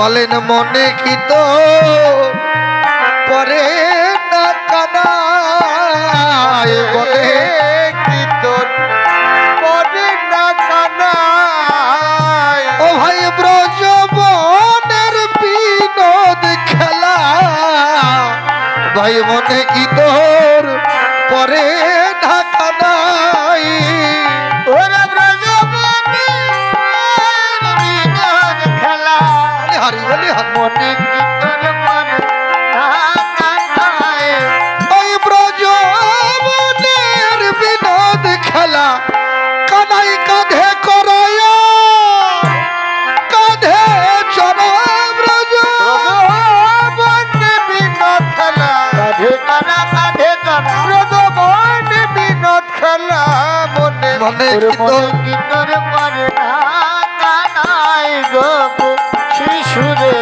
বলেন মনে কি তো পরে না কানায়, বলে কি তো পরে না কানায়। ও ভাই ব্রজবনের বিনোদ খেলা, ভাই মনে কি তোর পরে না কানায়। ওরে ব্রজবনের বিনোদ খেলা, হারি বলি মনে কি তোর পরে না কানায়। ওই ব্রজবনের বিনোদ খেলা, কানাই কাঁধে করায় কাঁধে চড়া। ব্রজবনের বিনোদ খেলা, কাঁধে করা কাঁধে করা। ব্রজবনের বিনোদ খেলা, মনে মনে কি তোর পরে না কানায় গো শিশুরে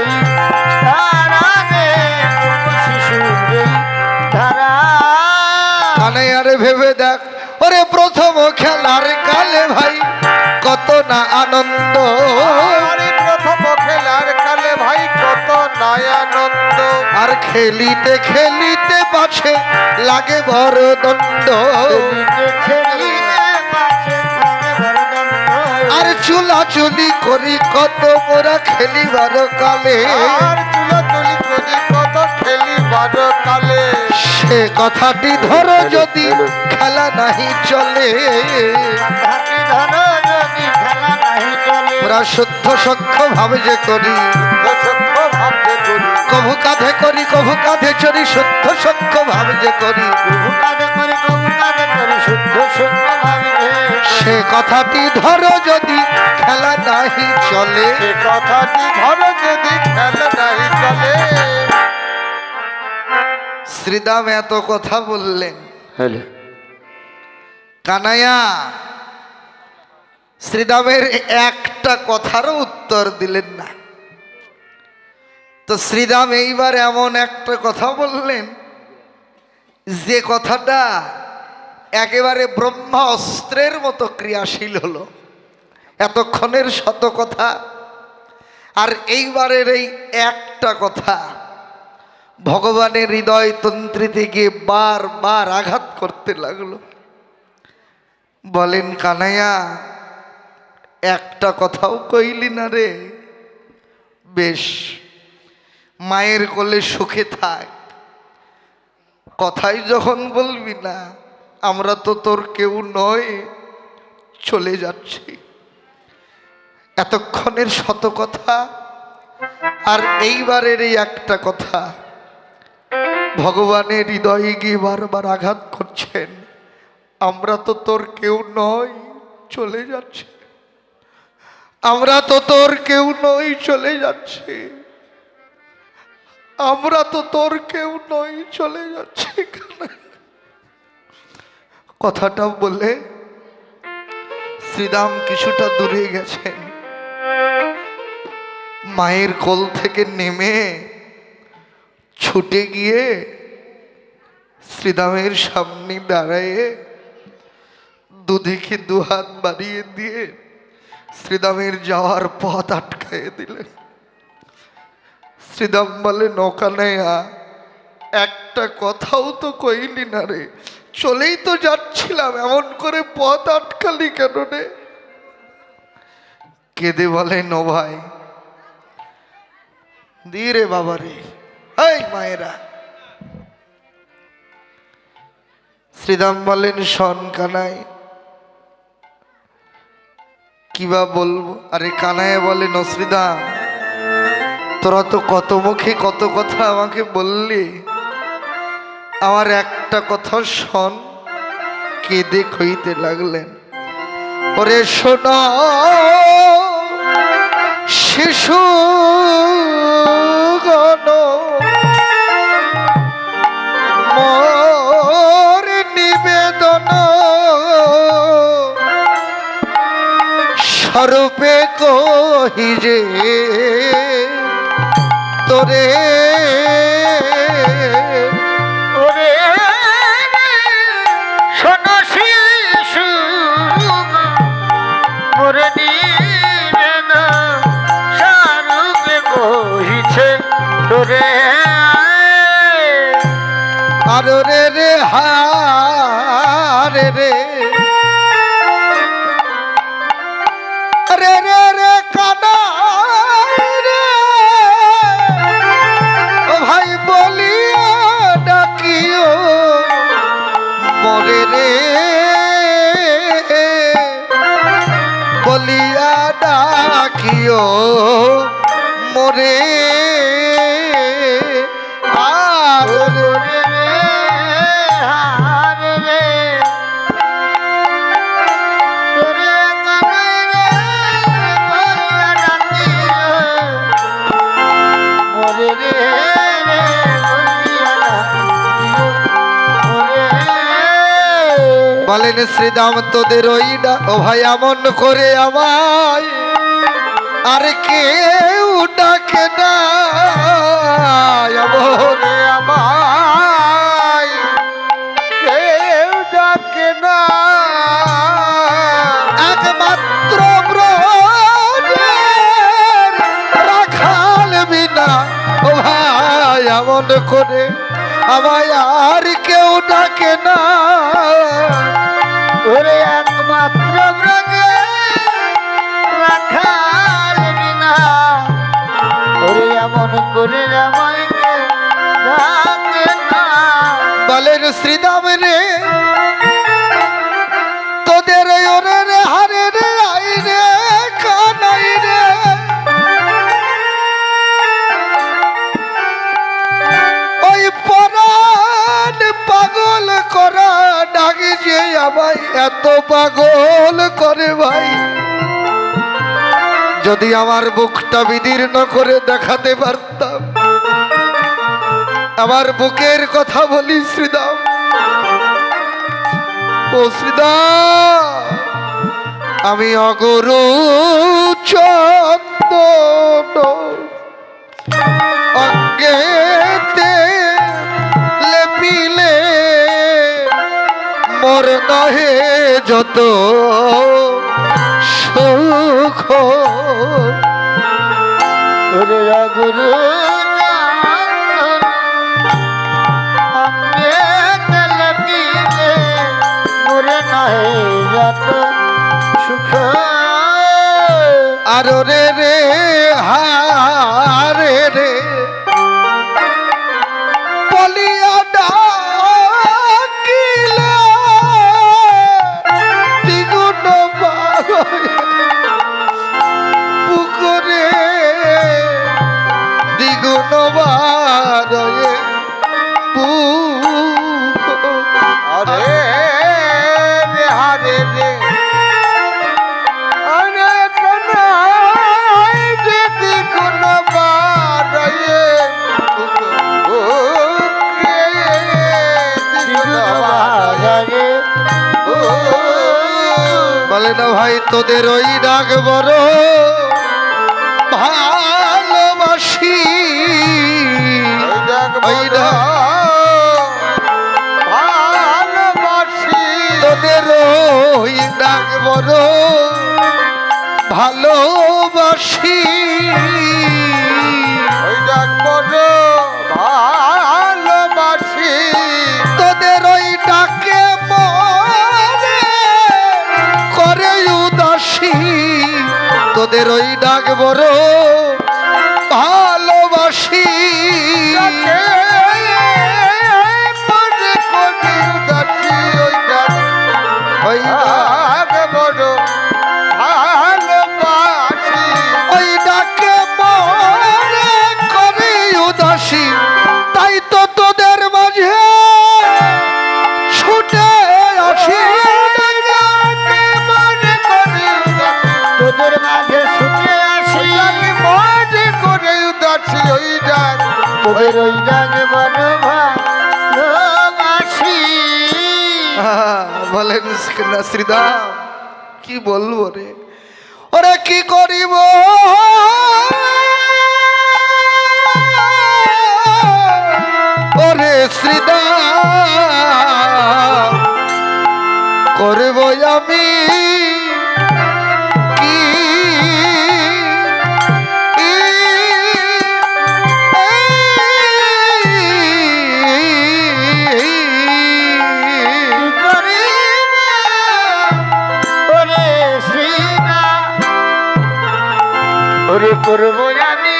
ধারা রে, শিশুরে ধারা। কানাই আরে ভেবে দেখ, ওরে প্রথম খেলার কালে ভাই কত না আনন্দ। আরে প্রথম খেলার কালে ভাই কত না আনন্দ। আর খেলিতে খেলিতে পাছে লাগে বড় দণ্ড। আর চুলাচুলি করি কত মোরা খেলিবার কালে। আর চুলাচুলি করি কত খেলিবার কালে। সে কথাটি ধরো যদি খেলা নাহি চলে। ওরা শুদ্ধ সখ্য ভাবে যে করি, কভু কাঁধে করি কভু কাঁধে চড়ি, শুদ্ধ সখ্য ভাবে যে করি। সে কথাটি ধরো যদি খেলা নাহি চলে। সে কথাটি ধরো যদি খেলা নাহি চলে। শ্রীদাম এত কথা বললেন, কানাইয়া শ্রীদামের একটা কথারও উত্তর দিলেন না। তো শ্রীদাম এইবার এমন একটা কথা বললেন যে কথাটা একেবারে ব্রহ্মা অস্ত্রের মতো ক্রিয়াশীল হলো। এতক্ষণের শত কথা আর এইবারের এই একটা কথা ভগবানের হৃদয় তন্ত্রীতে গিয়ে বারবার আঘাত করতে লাগলো। বলেন কানাইয়া একটা কথাও কইলি না রে। বেশ, মায়ের কোলে সুখে থাক, কথাই যখন বলবি না, আমরা তো তোর কেউ নয়, চলে যাচ্ছি। এতক্ষণের শত কথা আর এইবারের এই একটা কথা ভগবানের হৃদয়ে গিয়ে বারবার আঘাত করছেন। আমরা তো তোর কেউ নয়, চলে যাচ্ছি। আমরা তো তোর কেউ নই, চলে যাচ্ছি। আমরা তো তোর কেউ নই, চলে যাচ্ছি। কথাটা বলে শ্রীরাম কিছুটা দূরে গেছেন। মায়ের কোল থেকে নেমে ছুটে গিয়ে শ্রীরামের সামনে দাঁড়ায়ে দুদিকে দুহাত বাড়িয়ে দিয়ে শ্রীরামের যাওয়ার পথ আটকায়ে দিলেন। শ্রীরাম বলে, নৌকানাইয়া একটা কথাও তো কইলি না রে, চলেই তো যাচ্ছিলাম, এমন করে পথ আটকালি কেন রে? কেঁদে বলে, নো ভাই ধীরে বাবা রে, এই মায়েরা। শ্রীরাম বলেন, শোন কানাই, কিবা বলবো? আরে কানাইয়া বলেন, ও শ্রীরাম, তোরা তো কত মুখে কত কথা আমাকে বললি, আমার একটা কথা শোন। কেঁদে কইতে লাগলেন, ওরে শোনো শিশু গণ, মোর নিবেদন স্বরূপে কহি যে তোরে, ওরে শোনো শিশু মোরে নিবেদন স্বরূপে রে আরো রে রে হারে রে রে রে রে কানাই রে ও ভাই বলিয়া ডাকিও মরে রে বলিয়া ডাকিও মরে আর রে হারে রে রে কানাই রে বলিয়া ডাকিও মরে রে বলিয়া ডাকিও মরে। বলেন শ্রীদাম তোদের ওইডা ও ভাই এমন করে আমায় আর কেউ ডাকে না ওরে আমায় কেউ ডাকে না একমাত্র ব্রজের রাখাল বিনা ও ভাই এমন করে আমায় আর কেউ ডাকে না ওরে একমাত্র ব্রজে রাখাল বিনা ওরে এমন করে আমায় কেউ ডাকে না। বলেন শ্রীদাম রে তোদের ওরে রে হারে রে আই রে কানাই রে ওই পরাণ পাগল করা ডাকি যে আমায় এত পাগল করে ভাই যদি আমার বুকটা বিদীর্ণ করে দেখাতে পারতাম আমার বুকের কথা বলি শ্রীদাম ও শ্রীদাম আমি অগরু চন্দন অঙ্গেতে লেপিলে মোর নহে যত সুখ ওরে অগুরু আমি তেলপিলে মোরে নহে যত সুখ। আর রে রে হারে রে বলিয়া ডাকিলে দ্বিগুণ পুকুরে দ্বিগুণ বারয়ে আরে রে হারে রে আরে কানাই যদি কোন বারয়ে ওকে দ্বিগুণ বারয়ে বলে না ভাই তোদের ওই ডাক বড় ভালোবাসি ওই ডাক ভালোবাসি তোদের ওই ডাক বড় ভালোবাসি ওই ডাক বড় ভালোবাসি তোদের ওই ডাকে মনে করে উদাসী তোদের ওই ডাক বড় ভালোবাসি মনে করি উদাসী ওই ডাক ওই ডাক বড় ভালোবাসি ওই ডাকে মনে করে উদাসী তাই তো তোদের মাঝে ছুটে আসি মনে করি তোদের মাঝে ছুটে আসি মনে করে উদাসী ওই ডাক তোদের ওই ডাক বড় ভালোবাসি। বলেন না শ্রীদাম কি বলবো রে ওরে কি করিব ওরে শ্রীদাম করব আমি কি ওরে করবো আমি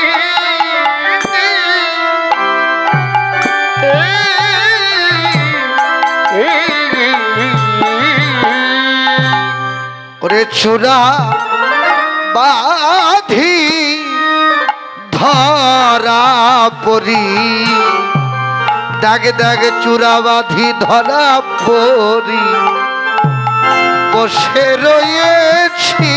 ওরে চূড়া বাঁধি ধরা পরি, দাগে দাগে চূড়া বাঁধি ধরা পরি, বসে রয়েছি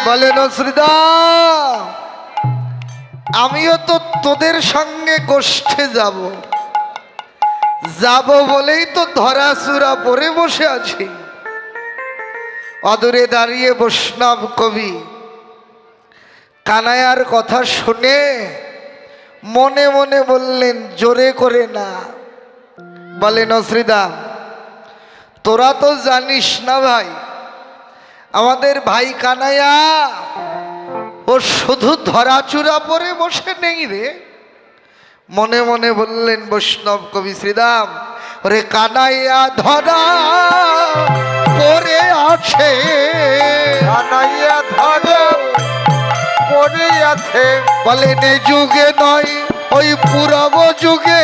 বলে নসরিদা, আমিও তো তোদের সঙ্গে গোষ্ঠে যাব যাব বলেই তো ধরা চূড়া পরে বসে আছি। অদূরে দাঁড়িয়ে বৈষ্ণব কবি কানাইয়ার কথা শুনে মনে মনে বললেন, জোরে করে না। বলে নসরিদা, তোরা তো জানিস না ভাই, আমাদের ভাই কানাইয়া ও শুধু ধরাচূড়া পরে বসে নেই রে। মনে মনে বললেন বৈষ্ণব কবি শ্রীরাম, ওরে কানাইয়া ধরা পরে আছে, কানাইয়া ধরা পরে আছে। বলে নে যুগে নয় ওই পূর্ব যুগে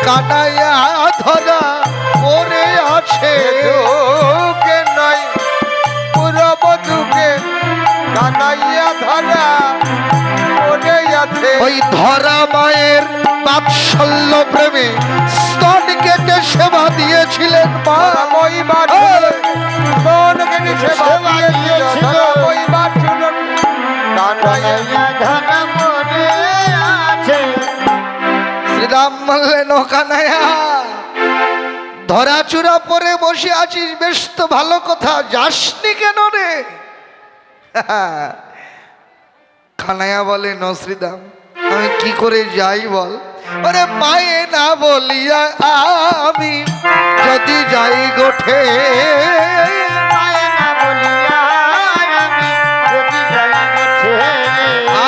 কানাইয়া ধরা পরে আছে, যুগে নয় পূর্ব যুগে কানাইয়া ধরা পরে আছে। ওই ধরা মায়ের বাৎসল্য প্রেমে স্তন কেটে সেবা দিয়েছিলেন মা। ওই বাড়ি স্তন কেটে সেবা দিয়েছিল, ওই বাড়ি কানাইয়া ধরা পরে আছে। শ্রীরাম বললেন, ও কানাইয়া ধরাচূড়া পরে বসে আছিস, বেশ তো ভালো কথা, যাসনি কেন রে? কানাইয়া বলে, নসরিদাম আমি কি করে যাই বল? ওরে মায়ে না বলিয়া আমি যদি যাই গোঠে, মায়ে না বলিয়া আমি যদি যাই গোঠে,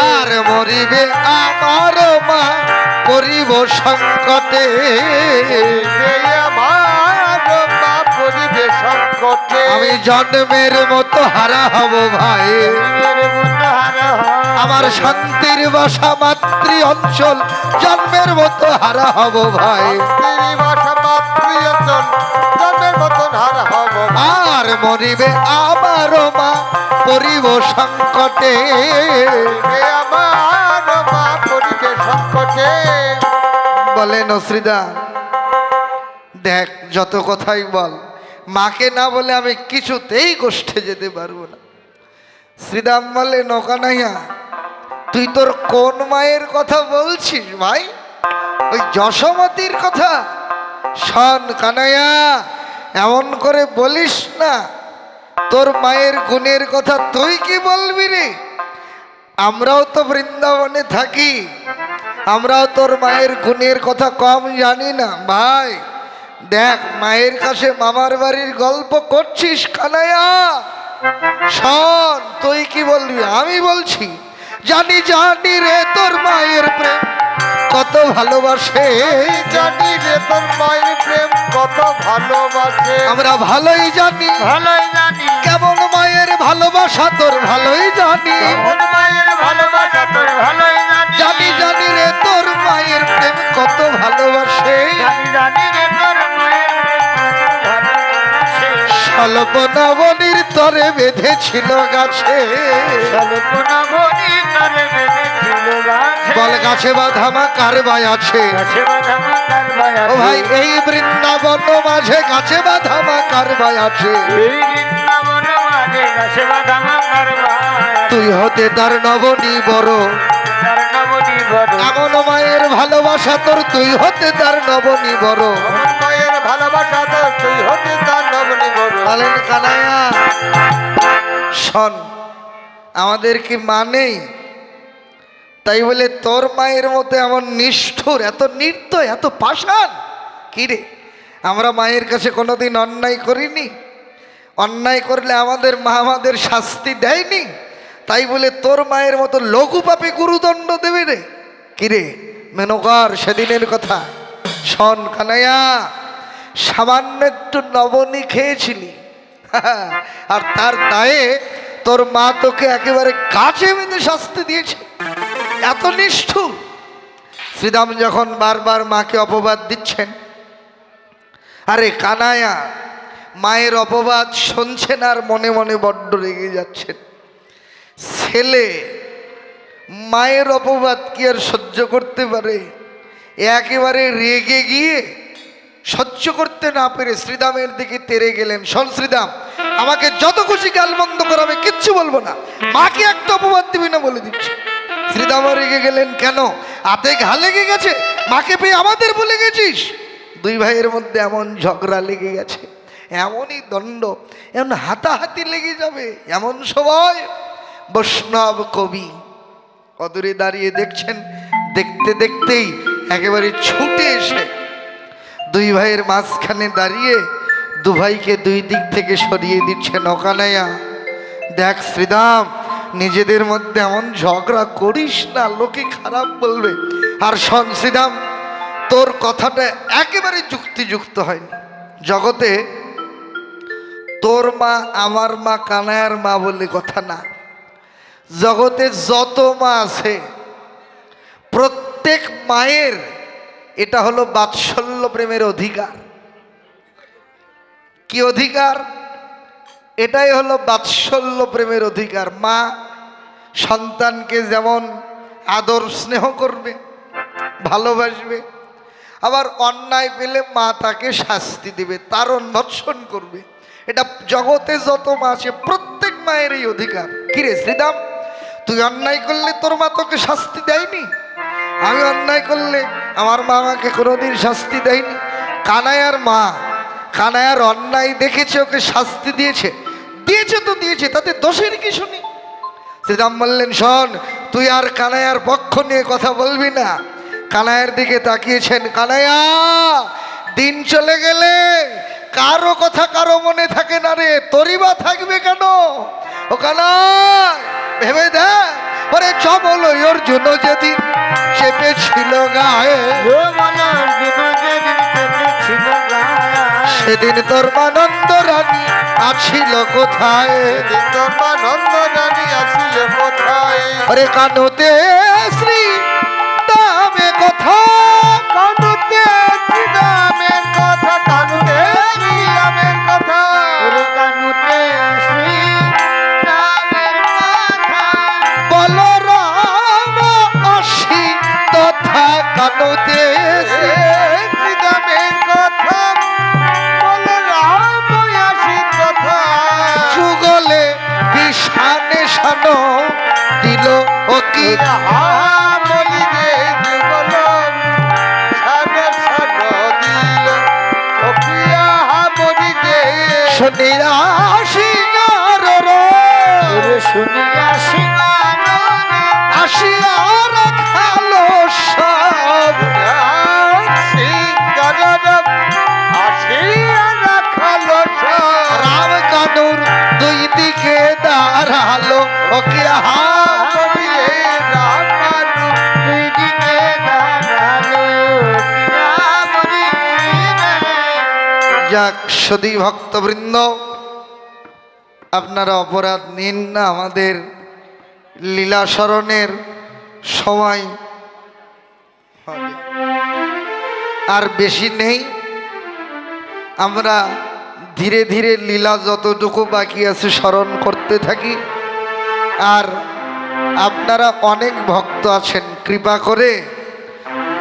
আর মরিবে আমার মা করিব সংকটে, আমার মা পরিবে সংকটে। আমি জন্মের মতো হারা হব ভাই, আমার শান্তির বাসা মাতৃ অঞ্চল জন্মের মতো হারা হব ভাই, আর মরিবে আমার মা পরিব সংকটে, আমার মা পরিবে সংকটে। বলে নসরিদা, দেখ যত কথাই বল, মাকে না বলে আমি কিছুতেই গোষ্ঠে যেতে পারবো না। শ্রীরাম বলে, নকানাইয়া তুই তোর কোন মায়ের কথা বলছিস ভাই? ওই যশোমতির কথা? শোন কানাইয়া, এমন করে বলিস না, তোর মায়ের গুণের কথা তুই কি বলবি রে? আমরাও তো বৃন্দাবনে থাকি, আমরাও তোর মায়ের গুণের কথা কম জানি না ভাই। দেখ মায়ের কাছে মামার বাড়ির গল্প করছিস কানাইয়া। শোন তুই কি বলবি, আমি বলছি, জানি জানি রে তোর মায়ের প্রেম কত ভালোবাসে, জানি রে তোর মায়ের প্রেম কত ভালোবাসে। আমরা ভালোই জানি, ভালোই জানি কেমন মায়ের ভালোবাসা তোর ভালোই জানি, কেমন মায়ের ভালোবাসা তোর ভালোই জানি। জানি জানি রে তোর মায়ের প্রেম কত ভালোবাসে, জানি জানি রে তোর মায়ের প্রেম কত ভালোবাসে। কল্পনা বনির তরে বেঁধেছিল গাছে, কল্পনা বনি তরে বেঁধেছিল গাছে। বল গাছে বাঁধা মা কার বাই আছে? গাছে বাঁধা মা কার বাই ও আছে? ভাই এই বৃন্দাবন মাঝে গাছে বাঁধা মা কার বাই আছে? এই বৃন্দাবন মাঝে গাছে বাঁধা মা কার বাই আছে? তুই হতে তার নবনী বড়, তার নবনী বড়। এমন মায়ের ভালোবাসা তোর, তুই হতে তার নবনী বড়। এমন মায়ের ভালোবাসা তোর, তুই হতে তার নবনী বড়। বলেন কানাইয়া, শোন আমাদের কি মা নেই? তাই বলে তোর মায়ের মতো এমন নিষ্ঠুর, এত নির্দয়, এত পাষাণ কি রে? আমরা মায়ের কাছে কোনোদিন অন্যায় করিনি? অন্যায় করলে আমাদের মা আমাদের শাস্তি দেয়নি? তাই বলে তোর মায়ের মতো লঘু পাপে গুরুদণ্ড দেবে রে? কি রে মেনকার, সেদিনের কথা শোন কানাইয়া, সামান্য একটু নবনী খেয়েছিলি আর তার দায়ে তোর মা তোকে একেবারে গাছে বেঁধে শাস্তি দিয়েছে। এত নিষ্ঠুর। শ্রীরাম যখন বারবার মাকে অপবাদ দিচ্ছেন, আরে কানায়া মায়ের অপবাদ শুনছেন আর মনে মনে বড্ড রেগে যাচ্ছেন। ছেলে মায়ের অপবাদ কি আর সহ্য করতে পারে? একেবারে রেগে গিয়ে সহ্য করতে না পেরে শ্রীরামের দিকে তেড়ে গেলেন। শোন শ্রীরাম, আমাকে যত খুশি গালমন্দ কর, আমি কিচ্ছু বলবো না, মাকে একটা অপবাদ দিবি না বলে দিচ্ছি। শ্রীরাম রেগে গেলেন, কেন? হাতে ঘা লেগে গেছে, মাকে পেয়ে আমাদের বলে গেছিস? দুই ভাইয়ের মধ্যে এমন ঝগড়া লেগে গেছে, এমনই দণ্ড, এমন হাতাহাতি লেগে যাবে, এমন সময় বৈষ্ণব কবি অদূরে দাঁড়িয়ে দেখছেন। দেখতে দেখতেই একেবারে ছুটে এসে দুই ভাইয়ের মাঝখানে দাঁড়িয়ে দু ভাইকে দুই দিক থেকে সরিয়ে দিচ্ছেন। ও কানাইয়া, দেখ শ্রীরাম, নিজেদের মধ্যে এমন ঝগড়া করিস না, লোকে খারাপ বলবে। আর শোন শ্রীরাম, তোর কথাটা একেবারে যুক্তিযুক্ত হয়নি। জগতে তোর মা আমার মা কানাইয়ার মা বলে কথা না। জগতে যত মা আছে প্রত্যেক মায়ের এটা হলো বাৎসল্য প্রেমের অধিকার। কি অধিকার? এটাই হলো বাৎসল্য প্রেমের অধিকার। মা সন্তানকে যেমন আদর স্নেহ করবে, ভালোবাসবে, আবার অন্যায় পেলে মা তাকে শাস্তি দেবে, তারণ ভৎসন করবে। এটা জগতে যত মা আছে প্রত্যেক মায়ের এই অধিকার। কিরে শ্রীরাম, তুই অন্যায় করলে তোর মা তোকে শাস্তি দেয়নি? আমি অন্যায় করলে আমার মা আমাকে কোনোদিন শাস্তি দেয়নি? কানাইয়ার মা কানাইয়ার অন্যায় দেখেছে, ওকে শাস্তি দিয়েছে। দিয়েছে তো দিয়েছে, তাতে দোষের কি শুনি? শ্রীরাম বললেন, শোন, তুই আর কানাইয়ার পক্ষ নিয়ে কথা বলবি না। কানাইয়ার দিকে তাকিয়েছেন। কানাইয়া, দিন চলে গেলে কারো কথা কারো মনে থাকে না রে, তোরই বা থাকবে কেন? ও কানাই, ভেবে দেখ, ওরে চবল অর্জুন যেদিন চেপেছিল গায়ে, সেদিন তোর মানন্দ রানী আছিল কোথায়? তোর মানন্দ রানী আছিল কোথায়? ওরে কানুতে শ্রী দামে কথা, কানুতে শ্রী দামের কথা, কানুতে শ্রী দামের কথা, ওরে কানুতে শ্রী দামের কথা। বলরাম আসি তথা কানুতে শ্রী দামের কথা, বলরাম আসি তথা। যুগলে বিষানে সানো দিল ও কি বলি রে যুগল সানো সানো দিল ও প্রিয়া বলি রে। শুনিয়া সিঙ্গার শুনিয়া সিঙ্গার আসিয়া রাখালো সব, সিঙ্গার আসিয়া রাখালো সব। রাম কানুর দুই দিকে দাঁড়ালো ও কি বলি রে রাম কানু দুই দিকে দাঁড়ালো, প্রিয়া বলি রে। যাক সদী ভক্তবৃন্দ, আপনারা অপরাধ নিন না। আমাদের লীলা স্মরণের সময় হবে, আর বেশি নেই। আমরা ধীরে ধীরে লীলা যতটুকু বাকি আছে স্মরণ করতে থাকি। আর আপনারা অনেক ভক্ত আছেন, কৃপা করে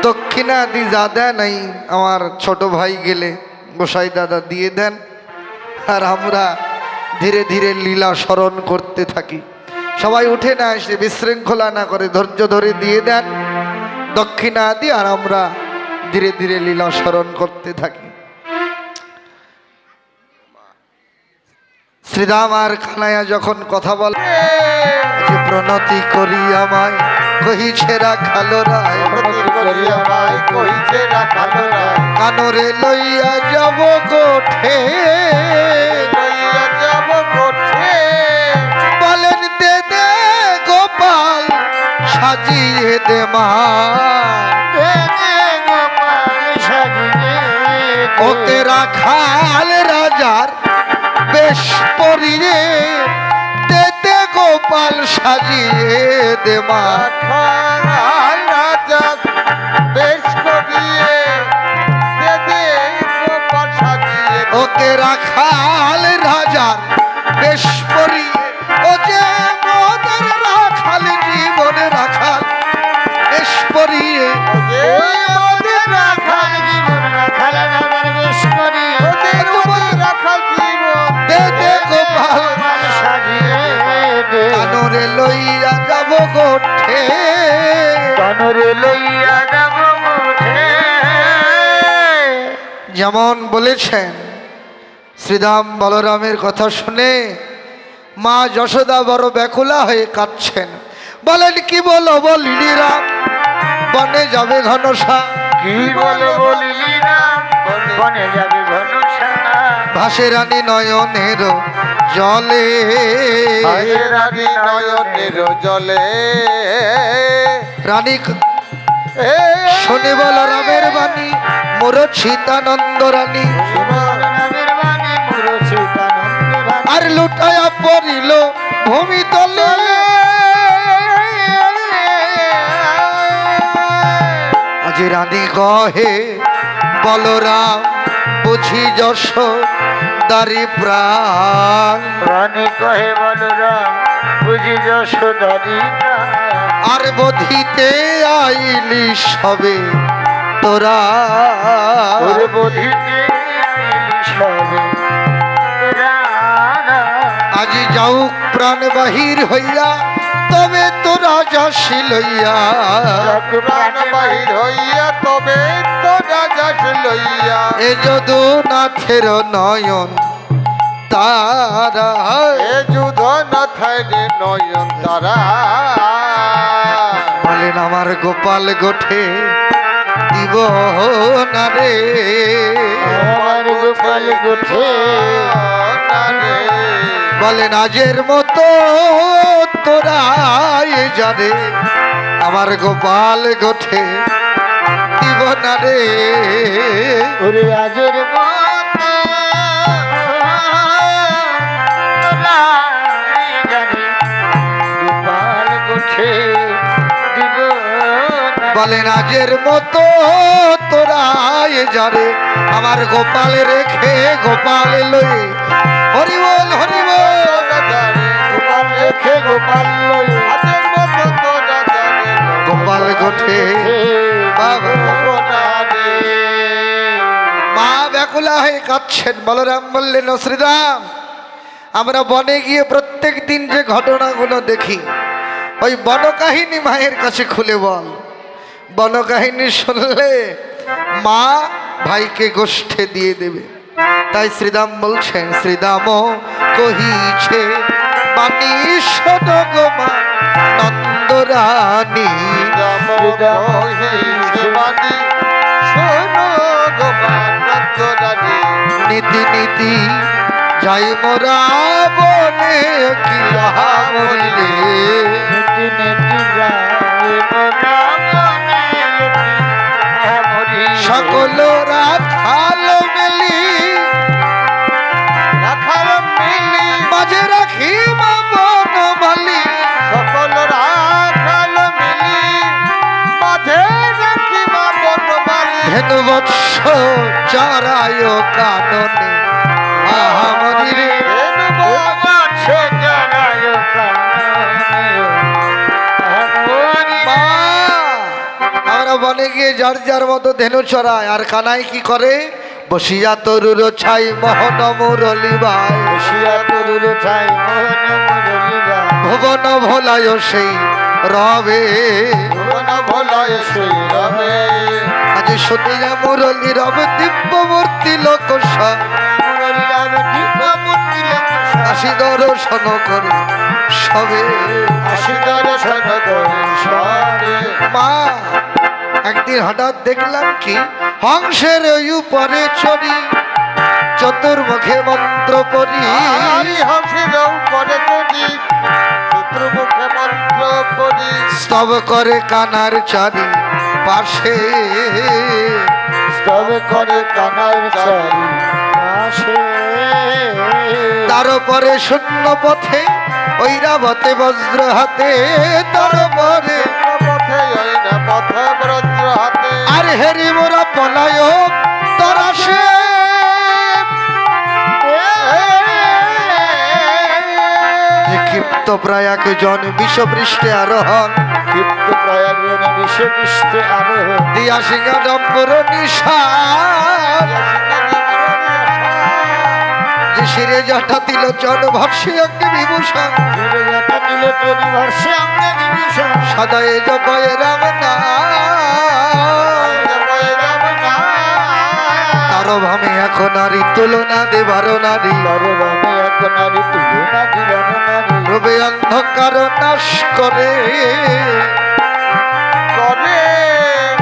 দক্ষিণা আদি যা দেন এই আমার ছোট ভাই গেলে গোসাই দাদা দিয়ে দেন, আর আমরা ধীরে ধীরে লীলা স্মরণ করতে থাকি। সবাই উঠে না এসে বিশৃঙ্খলা না করে ধৈর্য ধরে দিয়ে দেন দক্ষিণা আদি, আর আমরা ধীরে ধীরে লীলা স্মরণ করতে থাকি। শ্রীরাম আর কানাইয়া যখন কথা বলে, যে প্রণতি করি আমায় কহিছে রাখালো রায়, কানরে লইয়া যাব গোঠে, বলেন দে দে গোপাল সাজিয়ে দে মা, ওকে রাখাল রাজার বেশ পরিয়ে দেতে গোপাল সাজিয়ে দে মা রাখাল রাজা বেশ করিয়ে দে দে গোপাল সাজিয়ে দে। ওকে রাখাল রাজার বেশ পরিয়ে ও যে মোদের রাখাল জীবনে রাখাল বেশ পরিয়ে ওই মোদের রাখাল জীবন রাখাল রাজার বেশ করিয়ে ওদের মোদের রাখাল জীবন দে দে গোপাল সাজিয়ে দে। কানরে লইয়া যাব গোঠে কানরে লইয়া যাব মুঠে। যেমন বলেছেন শ্রীরাম বলরামের কথা শুনে মা যশোদা বড় ব্যাকুলা হয়ে কাঁদছেন। বলেন কি বলো বলিলি রাম বনে যাবে ঘনশ্যাম কি বলো বলিলি রাম বনে যাবে ঘনশ্যাম। ভাসে রানী নয়নের জলে হায় রানী নয়নের জলে রানী শোনে বলরামের বাণী মোর সীতানন্দ রানী আর লুটায়া পড়িল ভূমি তলে আজ রানী কহে বলরাম বুঝি যশ দারি প্রাণ রানী কহে বলরাম বুঝি যশোদারি আর বধিতে আইলি সবে তোরা বধিতে আইলি সবে তোরা। আজ যাও প্রাণ বাহির হইয়া তবে তোরা যাসি লইয়া প্রাণ বাহির হইয়া তবে তোরা যাস লইয়া। এ যদু নাথের নয়ন তারা এ যুধ না থাকে নয়ন তারা। বলেন আমার গোপাল গোঠে দিব না রে আমার গোপাল গোঠে না রে। বলেন আজের মতো তোরা যারে আমার গোপাল গোঠে দিব না রে ওরে আজের মতো তোরা জানি গোপাল গোঠে দিব না। বলেন আজের মতো তোরা যারে আমার গোপাল রেখে গোপাল লয়ে হরি বল হরি বল গোপাল রেখে গোপাল লই আজের মতো তোরা জানি গোপাল গোঠে বাবা মা ব্যাকুলা হয়ে কাঁদছেন। বলরাম বললেন ও শ্রীরাম আমরা বনে গিয়ে প্রত্যেক দিন যে ঘটনাগুলো দেখি ওই বনকাহিনী মায়ের কাছে খুলে বল। বনকাহিনী শুনলে মা ভাইকে গোষ্ঠে দিয়ে দেবে। তাই শ্রীরাম বলছেন শ্রীরাম কহিছে বাণী শোনো গো মা নন্দরানী নীতি নীতি যাই মোরা বনে কি মরিলে সকল রাখাল মেলি বাজে রাখি মা বনমালী সকল রাখাল মিলি মাঝে রাখি মা বনমালী। ধেনু বৎস চরায় কাননে আহামরি রে মা আমরা বনে গিয়ে যার যার মতো ধেনু চড়ায় আর কানাই কি করে বসিয়া তরুর ছাই মোহন মুরলি ভাই ভুবন ভোলায় সেই রবে আজ শুনিয়া মুরলি রব দিব্য মূর্তি লোকসা আসি দর্শন করে সবে মা একদিন হঠাৎ দেখলাম কি হংসের উপরে চড়ি চতুর্মুখে মন্ত্র পড়ি স্তব করে কানার চারি পাশে তবে করে কানার চারি পাশে তারপরে শূন্য পথে ঐরাবতে বজ্র হাতে, তারপরে পথে ওই না পথে ব্রজ্র হাতে আর হেরি মোরা পলায়ক তরাসে। ক্ষিপ্ত প্রয়াগ জন বিষপৃষ্ঠে আরোহণ, ক্ষিপ্ত প্রয়াগের বিষপৃষ্ঠে আরোহণ দিয়া সিংহা ডম্বর নিশান, যে শিরে জটা তিলোচন ভর্ষে অগ্নি বিভূষণ, সদয় জপয় রাম তার ভামে এখন নারী তুলনা দেবার নারী, রবে অন্ধকার নাশ করে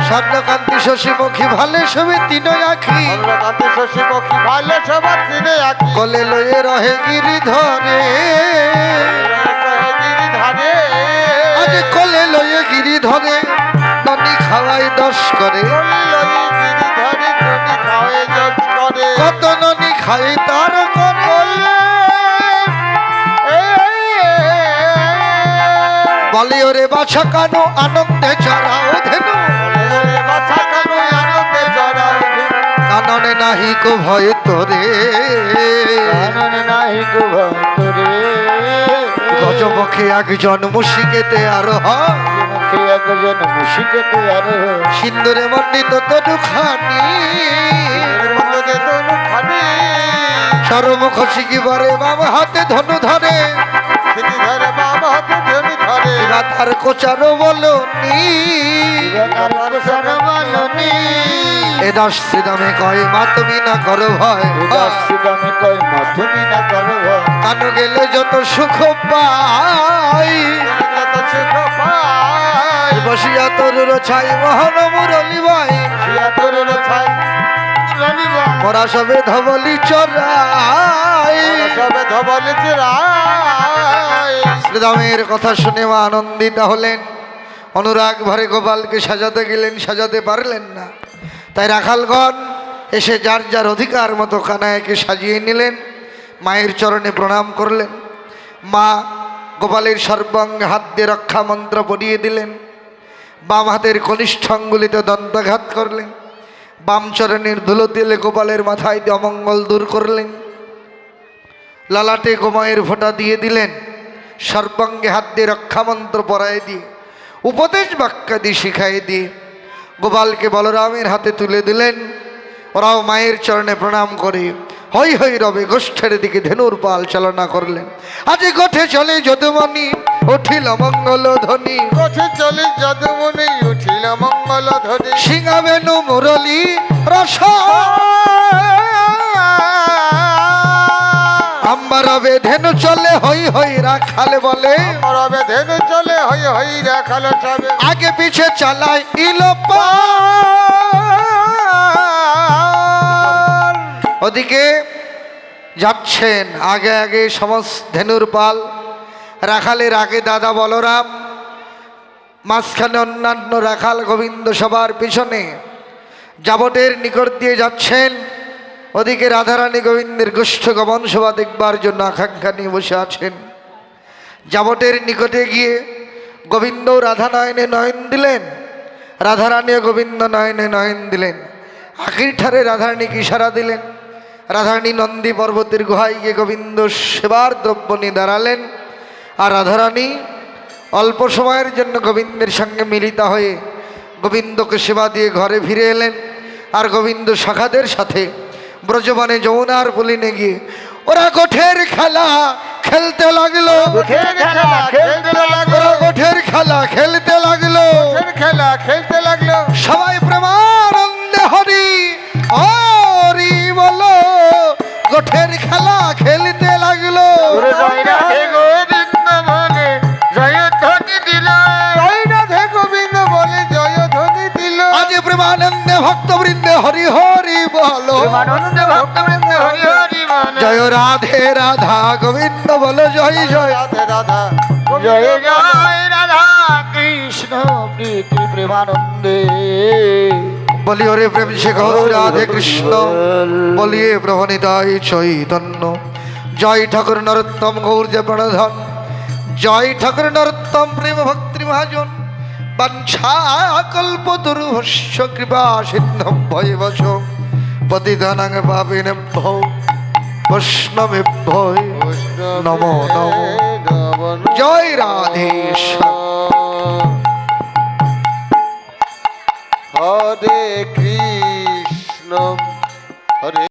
স্বর্ণকান্তি শশীমুখী ভালে সবে তিন আখি, কলে লয়ে রহে গিরি ধরে, আজ কলে লয়ে গিরি ধরে নদী খাওয়াই দশ করে, কত নদী খাই তার করে, বলে ওরে বাছা কানো আনন্দে চড়াও ধেনু, কাননে নাহি কো ভয় তোরে, গজমুখে একজন মুশিকেতে আরোহ, সিন্দুরে মণ্ডিত তনুখানি, সর্বমুখ শিখিবারে বাম হাতে ধনু ধরে, তার কোচারো বলো এ দাস শ্রীদামে কয় মা তুমি না করো ভয়, কানো গেলে যত সুখ পাই, বসিয়া তরুর ছাই মহন মুরলি ভাই, মোরা সবে ধবলি চড়াই, শ্রীদামের কথা শুনে মা আনন্দিত হলেন, অনুরাগ ভরে গোপালকে সাজাতে গেলেন, সাজাতে পারলেন না, তাই রাখালগণ এসে যার যার অধিকার মতো কানাইকে সাজিয়ে নিলেন, মায়ের চরণে প্রণাম করলেন, মা গোপালের সর্বাঙ্গে হাত দিয়ে রক্ষা মন্ত্র পড়িয়ে দিলেন, বাম হাতের কনিষ্ঠ আঙ্গুলিতে দন্তাঘাত করলেন, বাম চরণের ধুলো তেলে গোপালের মাথায় দিয়ে অমঙ্গল দূর করলেন, লালাটে গোমায়ের ফোঁটা দিয়ে দিলেন, সর্বাঙ্গে হাত দিয়ে রক্ষামন্ত্র পরায় দিয়ে উপদেশ বাক্যাদি শিখাই দিয়ে গোপালকে বলরামের হাতে তুলে দিলেন। ওরাও মায়ের চরণে প্রণাম করে হই হই রবে গোষ্ঠের দিকে ধেনুর পাল চালনা করলেন। আজ গোঠে চলে যদুমণি উঠিল মঙ্গল ধ্বনি, গোঠে চলে যদুমণি উঠিল মঙ্গল ধ্বনি, সিংহাবেনু মুরলী রস রবে ধেনু চলে হই হই রাখাল বলে, রবে ধেনু চলে হই হই রাখাল চলে, আগে পিছে চালায় ইলোপ। ওদিকে যাচ্ছেন আগে আগে সমস্ত ধেনুর পাল, রাখালের আগে দাদা বলরাম, মাঝখানে অন্যান্য রাখাল গোবিন্দ সবার পিছনে জাবটের নিকট দিয়ে যাচ্ছেন। ওদিকে রাধারানী গোবিন্দের গোষ্ঠ গমন সভা দেখবার জন্য আকাঙ্ক্ষা নিয়ে বসে আছেন। জাবটের নিকটে গিয়ে গোবিন্দ রাধা নয়নে নয়ন দিলেন, রাধারানীও গোবিন্দ নয়নে নয়ন দিলেন। আখির ঠারে রাধারানীকে ইশারা দিলেন। রাধারানী নন্দী পর্বতের গুহায় গিয়ে গোবিন্দ সেবার দ্রব্য নিয়ে দাঁড়ালেন। আর রাধারানী অল্প সময়ের জন্য গোবিন্দের সঙ্গে মিলিত হয়ে গোবিন্দকে সেবা দিয়ে ঘরে ফিরে এলেন। আর গোবিন্দ শাখাদের সাথে ব্রজবনে যমুনার পুলিনে গিয়ে ওরা গোঠের খেলা খেলতে লাগলো, গোঠের খেলা খেলতে লাগলো, ওরা গোঠের খেলা খেলতে লাগলো, গোঠের খেলা খেলতে লাগলো। সবাই প্রেমানন্দে হরি হরি বলো, গোঠের খেলা খেলতে লাগলো। আজ প্রেমানন্দে ভক্তবৃন্দে হরি হরি বলো, জয় রাধে রাধা গোবিন্দ বলো, জয় জয় রাধে রাধা, জয় জয় রাধা কৃষ্ণ প্রীতি প্রেমানন্দে বলি হরে প্রেম শেখর রাধে কৃষ্ণ, বলিয়ে প্রভু নিতাই চৈতন্য। জয় ঠাকুর নরোত্তম গৌর জপণধন, জয় ঠাকুর নরোত্তম প্রেম ভক্তি মহাজন। বাঞ্ছা কল্পতরুভস্য কৃপা সিন্ধম ভয়বশ, পতিতানাং পাপিনেভ্যো বৈষ্ণবেভ্যো নমো নমো। জয় রাধেশ্বর। হরে